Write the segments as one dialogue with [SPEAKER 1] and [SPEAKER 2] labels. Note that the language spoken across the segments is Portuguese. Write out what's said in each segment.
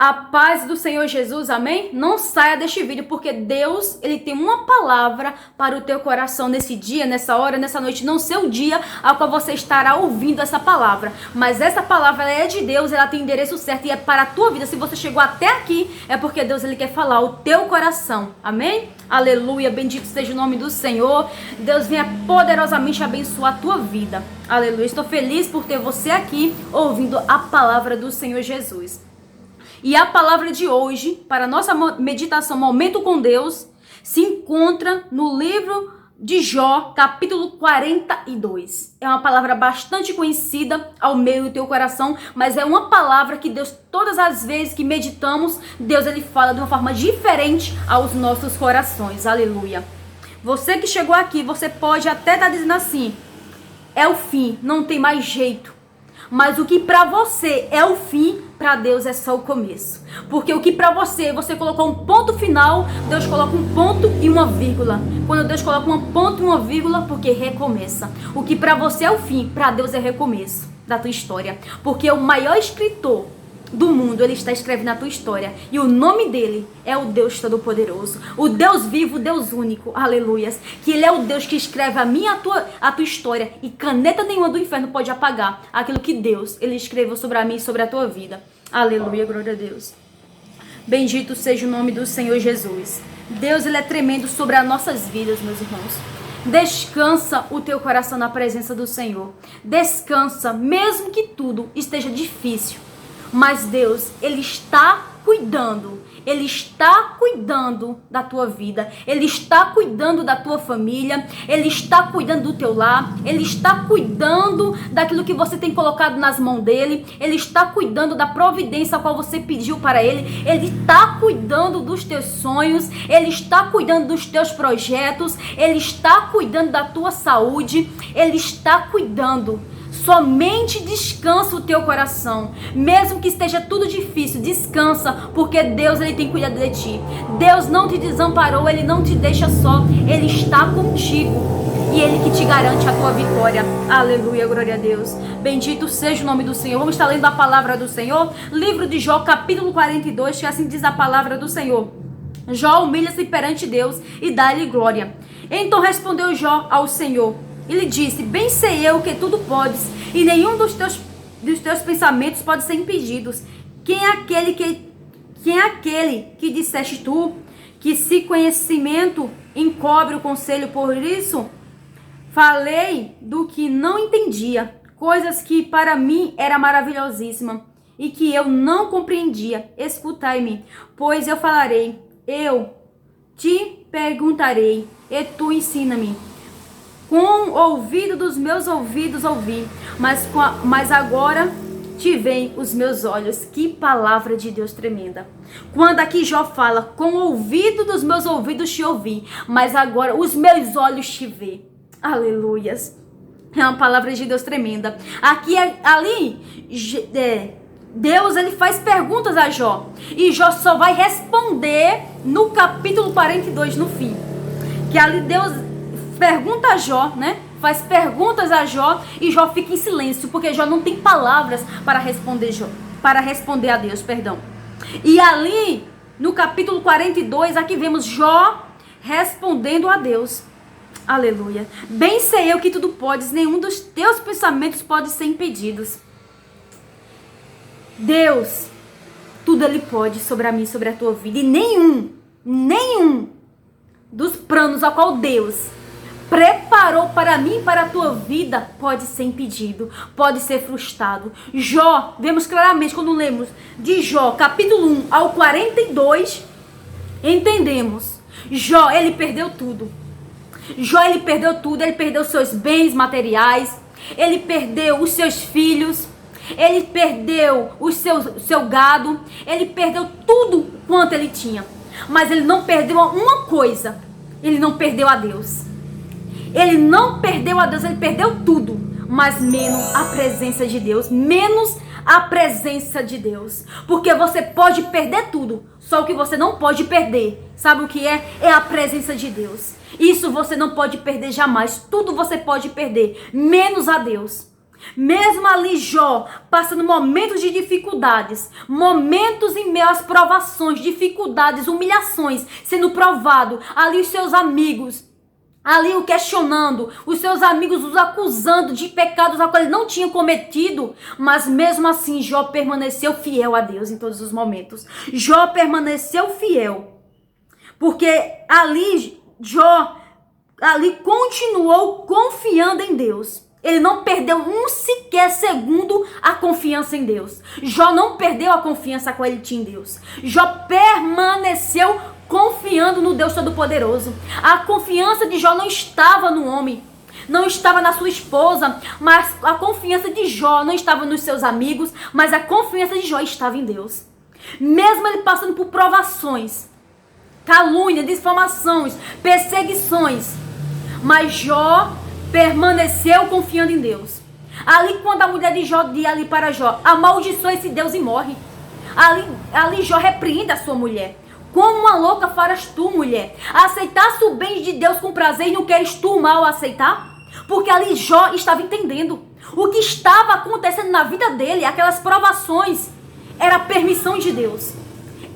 [SPEAKER 1] A paz do Senhor Jesus, amém? Não saia deste vídeo, porque Deus, Ele tem uma palavra para o teu coração nesse dia, nessa hora, nessa noite. Não sei o dia ao qual você estará ouvindo essa palavra, mas essa palavra ela é de Deus, ela tem endereço certo e é para a tua vida. Se você chegou até aqui, é porque Deus Ele quer falar o teu coração, amém? Aleluia, bendito seja o nome do Senhor. Deus venha poderosamente abençoar a tua vida. Aleluia, estou feliz por ter você aqui ouvindo a palavra do Senhor Jesus. E a palavra de hoje, para a nossa meditação, Momento com Deus, se encontra no livro de Jó, capítulo 42. É uma palavra bastante conhecida ao meio do teu coração, mas é uma palavra que Deus, todas as vezes que meditamos, Deus ele fala de uma forma diferente aos nossos corações. Aleluia. Você que chegou aqui, você pode até estar dizendo assim, é o fim, não tem mais jeito. Mas o que para você é o fim, para Deus é só o começo. Porque o que para você colocou um ponto final, Deus coloca um ponto e uma vírgula. Quando Deus coloca um ponto e uma vírgula, porque recomeça. O que para você é o fim, para Deus é recomeço da tua história. Porque o maior escritor do mundo, ele está escrevendo a tua história. E o nome dele é o Deus Todo-Poderoso. O Deus vivo, o Deus único. Aleluias. Que ele é o Deus que escreve a tua história. E caneta nenhuma do inferno pode apagar aquilo que Deus, ele escreveu sobre a mim e sobre a tua vida. Aleluia, glória a Deus. Bendito seja o nome do Senhor Jesus. Deus, ele é tremendo sobre as nossas vidas, meus irmãos. Descansa o teu coração na presença do Senhor. Descansa, mesmo que tudo esteja difícil. Mas Deus, ele está cuidando. Ele está cuidando da tua vida. Ele está cuidando da tua família. Ele está cuidando do teu lar. Ele está cuidando daquilo que você tem colocado nas mãos dele. Ele está cuidando da providência a qual você pediu para ele. Ele está cuidando dos teus sonhos. Ele está cuidando dos teus projetos. Ele está cuidando da tua saúde. Ele está cuidando. Somente descansa o teu coração. Mesmo que esteja tudo difícil, descansa, porque Deus ele tem cuidado de ti. Deus não te desamparou, ele não te deixa só. Ele está contigo. E ele que te garante a tua vitória. Aleluia, glória a Deus. Bendito seja o nome do Senhor. Vamos estar lendo a palavra do Senhor. Livro de Jó, capítulo 42, que assim diz a palavra do Senhor. Jó humilha-se perante Deus e dá-lhe glória. Então respondeu Jó ao Senhor. Ele disse, bem sei eu que tudo podes, e nenhum dos teus pensamentos pode ser impedidos. Quem é aquele que disseste tu, que se conhecimento encobre o conselho, por isso falei do que não entendia, coisas que para mim era maravilhosíssima, e que eu não compreendia. Escutai-me, pois eu falarei, eu te perguntarei, e tu ensina-me. Com o ouvido dos meus ouvidos ouvi, mas agora te veem os meus olhos. Que palavra de Deus tremenda. Quando aqui Jó fala, com o ouvido dos meus ouvidos te ouvi, mas agora os meus olhos te vê. Aleluias. É uma palavra de Deus tremenda. Deus ele faz perguntas a Jó. E Jó só vai responder no capítulo 42, no fim. Que ali Deus pergunta a Jó, né? Faz perguntas a Jó e Jó fica em silêncio, porque Jó não tem palavras para responder a Deus, perdão. E ali, no capítulo 42, aqui vemos Jó respondendo a Deus. Aleluia. Bem sei eu que tudo podes, nenhum dos teus pensamentos pode ser impedidos. Deus, tudo ele pode sobre a mim, sobre a tua vida. E nenhum dos planos ao qual Deus preparou para mim, para a tua vida, pode ser impedido, pode ser frustrado. Jó, vemos claramente quando lemos de Jó, capítulo 1 ao 42, entendemos. Jó, ele perdeu tudo. Jó, ele perdeu seus bens materiais, ele perdeu os seus filhos, ele perdeu o seu gado, ele perdeu tudo quanto ele tinha. Mas ele não perdeu uma coisa, ele não perdeu a Deus. Ele não perdeu a Deus, ele perdeu tudo, mas menos a presença de Deus, menos a presença de Deus. Porque você pode perder tudo, só o que você não pode perder, sabe o que é? É a presença de Deus. Isso você não pode perder jamais, tudo você pode perder, menos a Deus. Mesmo ali Jó, passando momentos de dificuldades, momentos em meio às provações, dificuldades, humilhações, sendo provado, ali os seus amigos, ali o questionando, os seus amigos os acusando de pecados a qual ele não tinha cometido, mas mesmo assim Jó permaneceu fiel a Deus em todos os momentos. Jó permaneceu fiel, porque ali Jó continuou confiando em Deus. Ele não perdeu um sequer segundo a confiança em Deus. Jó não perdeu a confiança que ele tinha em Deus. Jó permaneceu confiando no Deus Todo-Poderoso. A confiança de Jó não estava no homem, não estava na sua esposa, mas a confiança de Jó não estava nos seus amigos, mas a confiança de Jó estava em Deus. Mesmo ele passando por provações, calúnia, difamações, perseguições, mas Jó permaneceu confiando em Deus. Ali quando a mulher de Jó diz ali para Jó, amaldiçoa esse Deus e morre. Ali Jó repreende a sua mulher. Como uma louca farás tu, mulher? Aceitaste o bem de Deus com prazer e não queres tu o mal aceitar? Porque ali Jó estava entendendo o que estava acontecendo na vida dele, aquelas provações, era a permissão de Deus.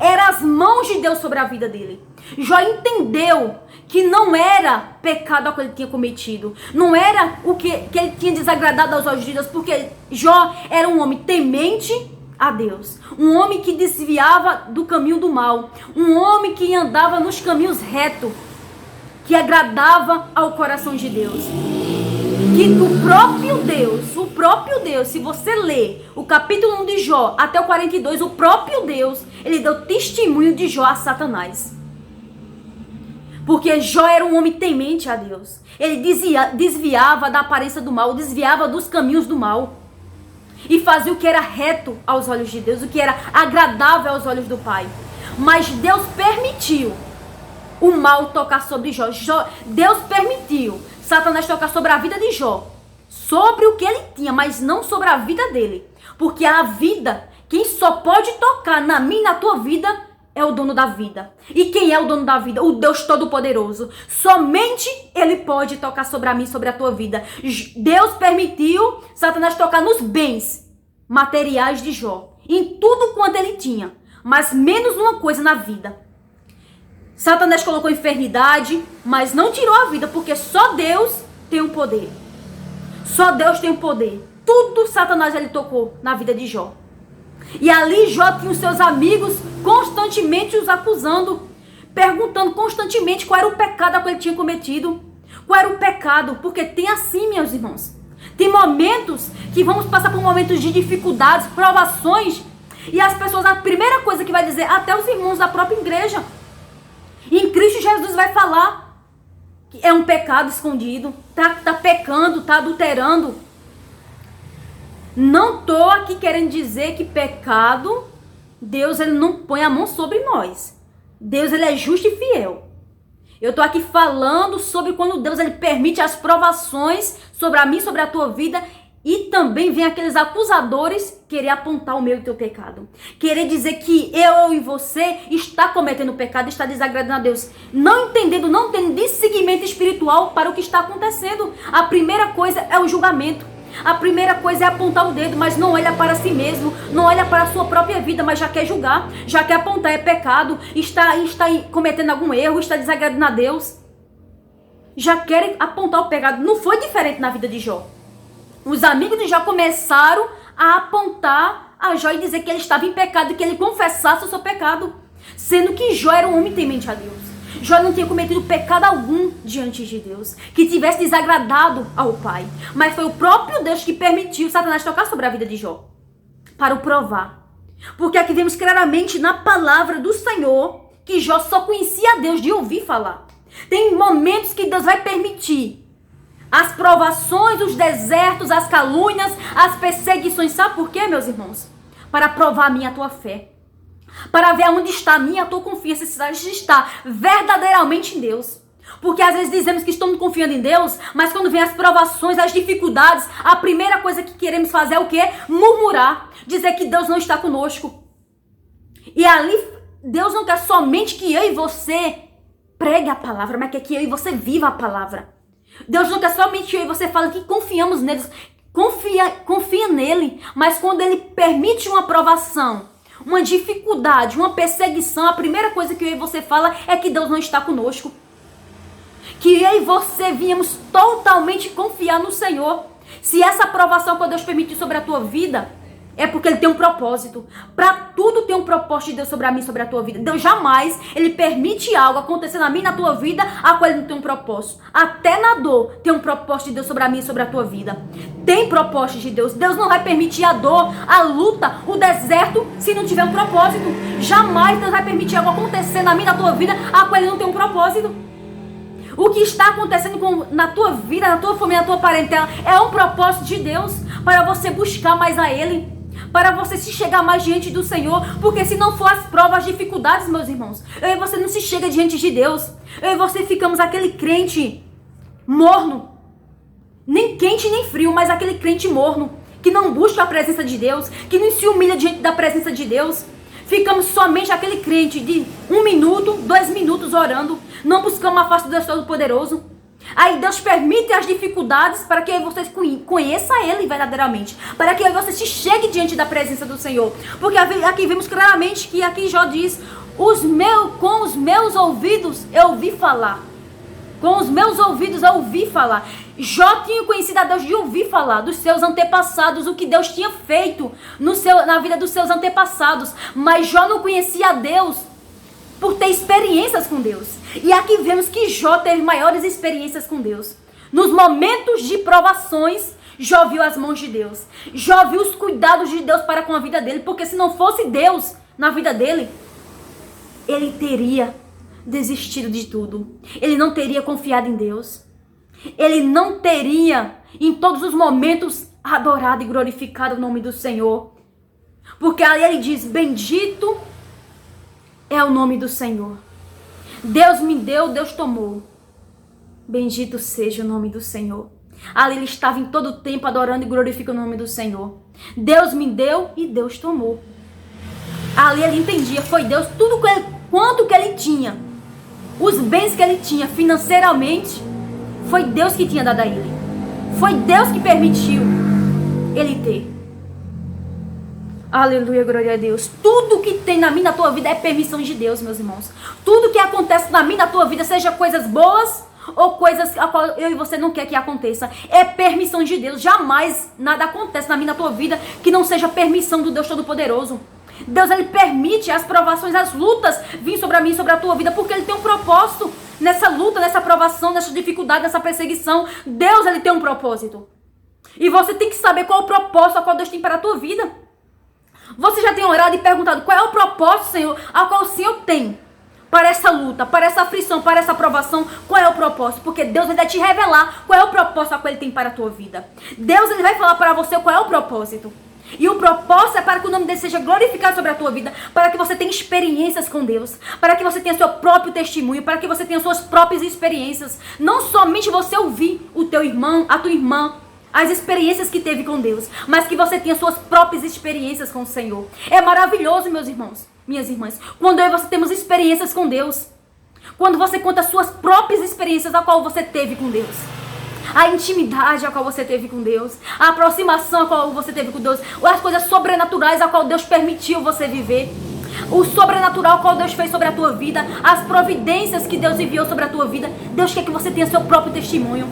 [SPEAKER 1] Eram as mãos de Deus sobre a vida dele. Jó entendeu que não era pecado o que ele tinha cometido. Não era o que ele tinha desagradado aos olhos de Deus. Porque Jó era um homem temente a Deus. Um homem que desviava do caminho do mal. Um homem que andava nos caminhos retos. Que agradava ao coração de Deus. Que o próprio Deus, se você ler o capítulo 1 de Jó até o 42, o próprio Deus, ele deu testemunho de Jó a Satanás. Porque Jó era um homem temente a Deus. Ele desviava da aparência do mal, desviava dos caminhos do mal. E fazia o que era reto aos olhos de Deus, o que era agradável aos olhos do Pai. Mas Deus permitiu o mal tocar sobre Jó. Deus permitiu Satanás tocar sobre a vida de Jó. Sobre o que ele tinha, mas não sobre a vida dele. Porque a vida, quem só pode tocar na minha e na tua vida é o dono da vida. E quem é o dono da vida? O Deus Todo-Poderoso. Somente ele pode tocar sobre a mim, sobre a tua vida. Deus permitiu Satanás tocar nos bens materiais de Jó. Em tudo quanto ele tinha. Mas menos uma coisa na vida. Satanás colocou enfermidade, mas não tirou a vida, porque só Deus tem o poder. Só Deus tem o poder. Tudo Satanás ele tocou na vida de Jó. E ali Jó tinha os seus amigos constantemente os acusando, perguntando constantemente qual era o pecado que ele tinha cometido. Qual era o pecado? Porque tem assim, meus irmãos. Tem momentos que vamos passar por momentos de dificuldades, provações, e as pessoas, a primeira coisa que vai dizer, até os irmãos da própria igreja, em Cristo Jesus vai falar que é um pecado escondido, tá pecando, tá adulterando. Não tô aqui querendo dizer que pecado, Deus ele não põe a mão sobre nós. Deus ele é justo e fiel. Eu tô aqui falando sobre quando Deus ele permite as provações sobre a mim, sobre a tua vida. E também vem aqueles acusadores querer apontar o meu e o teu pecado. Querer dizer que eu e você está cometendo pecado, está desagradando a Deus. Não tendo discernimento espiritual para o que está acontecendo. A primeira coisa é o julgamento. A primeira coisa é apontar o dedo, mas não olha para si mesmo, não olha para a sua própria vida, mas já quer julgar, já quer apontar, é pecado, está cometendo algum erro, está desagradando a Deus. Já querem apontar o pecado. Não foi diferente na vida de Jó. Os amigos de Jó começaram a apontar a Jó e dizer que ele estava em pecado e que ele confessasse o seu pecado. Sendo que Jó era um homem temente a Deus. Jó não tinha cometido pecado algum diante de Deus, que tivesse desagradado ao Pai. Mas foi o próprio Deus que permitiu Satanás tocar sobre a vida de Jó, para o provar. Porque aqui vemos claramente na palavra do Senhor que Jó só conhecia a Deus de ouvir falar. Tem momentos que Deus vai permitir as provações, os desertos, as calúnias, as perseguições. Sabe por quê, meus irmãos? Para provar a minha e a tua fé. Para ver onde está a minha e a tua confiança, se está verdadeiramente em Deus. Porque às vezes dizemos que estamos confiando em Deus, mas quando vem as provações, as dificuldades, a primeira coisa que queremos fazer é o quê? Murmurar. Dizer que Deus não está conosco. E ali, Deus não quer somente que eu e você pregue a palavra, mas quer que eu e você viva a palavra. Deus não quer somente que eu e você fale que confiamos neles, Confia nele, mas quando ele permite uma provação, uma dificuldade, uma perseguição, a primeira coisa que eu e você fala é que Deus não está conosco. Que eu e você viemos totalmente confiar no Senhor. Se essa aprovação que Deus permitiu sobre a tua vida, é porque Ele tem um propósito. Para tudo tem um propósito de Deus sobre a mim, sobre a tua vida. Deus jamais, Ele permite algo acontecer na minha e na tua vida, a qual Ele não tem um propósito. Até na dor tem um propósito de Deus sobre a mim e sobre a tua vida. Tem propósito de Deus. Deus não vai permitir a dor, a luta, o deserto, se não tiver um propósito. Jamais Deus vai permitir algo acontecer na minha e na tua vida, a qual Ele não tem um propósito. O que está acontecendo na tua vida, na tua família, na tua parentela, é um propósito de Deus para você buscar mais a Ele, para você se chegar mais diante do Senhor, porque se não for as provas, as dificuldades, meus irmãos, eu e você não se chega diante de Deus. Eu e você ficamos aquele crente morno, nem quente nem frio, mas aquele crente morno, que não busca a presença de Deus, que não se humilha diante da presença de Deus. Ficamos somente aquele crente de 1 minuto, 2 minutos orando. Não buscamos a face do Deus Todo-Poderoso. Aí Deus permite as dificuldades para que você conheça Ele verdadeiramente. Para que você se chegue diante da presença do Senhor. Porque aqui vemos claramente que aqui Jó diz: com os meus ouvidos eu ouvi falar. Com os meus ouvidos eu ouvi falar. Jó tinha conhecido a Deus de ouvir falar dos seus antepassados, o que Deus tinha feito na vida dos seus antepassados. Mas Jó não conhecia a Deus por ter experiências com Deus. E aqui vemos que Jó teve maiores experiências com Deus. Nos momentos de provações, Jó viu as mãos de Deus. Jó viu os cuidados de Deus para com a vida dele. Porque se não fosse Deus na vida dele, ele teria desistido de tudo. Ele não teria confiado em Deus. Ele não teria, em todos os momentos, adorado e glorificado o nome do Senhor. Porque ali ele diz: bendito é o nome do Senhor. Deus me deu, Deus tomou. Bendito seja o nome do Senhor. Ali ele estava em todo o tempo adorando e glorificando o nome do Senhor. Deus me deu e Deus tomou. Ali ele entendia, foi Deus, quanto que ele tinha, os bens que ele tinha financeiramente, foi Deus que tinha dado a ele. Foi Deus que permitiu ele ter. Aleluia, glória a Deus. Tudo que tem na minha, na tua vida é permissão de Deus, meus irmãos. Tudo que acontece na minha, na tua vida, seja coisas boas ou coisas a qual eu e você não quer que aconteça, é permissão de Deus. Jamais nada acontece na minha, na tua vida que não seja permissão do Deus Todo-Poderoso. Deus, ele permite as provações, as lutas vir sobre a mim e sobre a tua vida, porque ele tem um propósito nessa luta, nessa provação, nessa dificuldade, nessa perseguição. Deus, ele tem um propósito. E você tem que saber qual é o propósito a qual Deus tem para a tua vida. Você já tem orado e perguntado qual é o propósito, Senhor, a qual o Senhor tem para essa luta, para essa aflição, para essa provação? Qual é o propósito? Porque Deus, ele vai te revelar qual é o propósito a qual ele tem para a tua vida. Deus, ele vai falar para você qual é o propósito. E o propósito é para que o nome dele seja glorificado sobre a tua vida, para que você tenha experiências com Deus, para que você tenha seu próprio testemunho, para que você tenha suas próprias experiências. Não somente você ouvir o teu irmão, a tua irmã, as experiências que teve com Deus, mas que você tenha suas próprias experiências com o Senhor. É maravilhoso, meus irmãos, minhas irmãs, quando eu e você temos experiências com Deus. Quando você conta as suas próprias experiências a qual você teve com Deus. A intimidade a qual você teve com Deus, a aproximação a qual você teve com Deus, as coisas sobrenaturais a qual Deus permitiu você viver, o sobrenatural a qual Deus fez sobre a tua vida, as providências que Deus enviou sobre a tua vida. Deus quer que você tenha seu próprio testemunho.